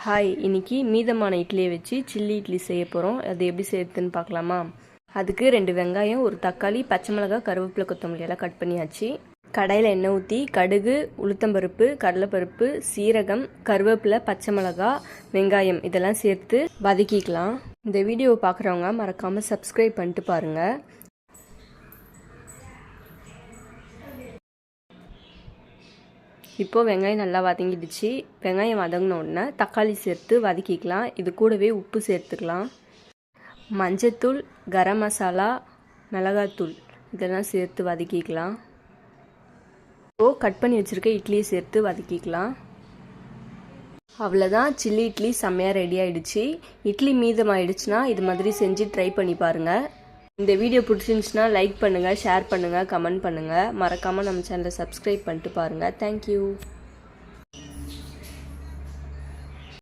Hi, இன்னைக்கு மீதமான இட்லியை வச்சு சில்லி இட்லி செய்ய போகிறோம். அது எப்படி செய்யறதுன்னு பார்க்கலாமா? அதுக்கு 2 வெங்காயம், ஒரு தக்காளி, பச்சை மிளகாய், கருவேப்பிலை, கொத்தமல்லி எல்லாம் கட் பண்ணியாச்சு. கடாயில் எண்ணெய் ஊற்றி கடுகு, உளுத்தம்பருப்பு, கடலைப்பருப்பு, சீரகம், கருவேப்பிலை, பச்சை மிளகாய், வெங்காயம் இதெல்லாம் சேர்த்து வதக்கிக்கலாம். இந்த வீடியோவை பார்க்குறவங்க மறக்காமல் சப்ஸ்கிரைப் பண்ணிட்டு பாருங்கள். இப்போது வெங்காயம் நல்லா வதங்கிடுச்சு. வெங்காயம் வதங்கின உடனே தக்காளி சேர்த்து வதக்கிக்கலாம். இது கூடவே உப்பு சேர்த்துக்கலாம். மஞ்சத்தூள், கரம் மசாலா, மிளகாத்தூள் இதெல்லாம் சேர்த்து வதக்கிக்கலாம். இப்போது கட் பண்ணி வச்சுருக்க இட்லியை சேர்த்து வதக்கிக்கலாம். அவ்வளோதான், சில்லி இட்லி செம்மையாக ரெடி ஆகிடுச்சு. இட்லி மீதமாகிடுச்சுன்னா இது மாதிரி செஞ்சு ட்ரை பண்ணி பாருங்கள். இந்த வீடியோ பிடிச்சிருந்துச்சுன்னா லைக் பண்ணுங்கள், ஷேர் பண்ணுங்கள், கமெண்ட் பண்ணுங்கள். மறக்காமல் நம்ம சேனலை சப்ஸ்கிரைப் பண்ணிட்டு பாருங்கள். தேங்க்யூ.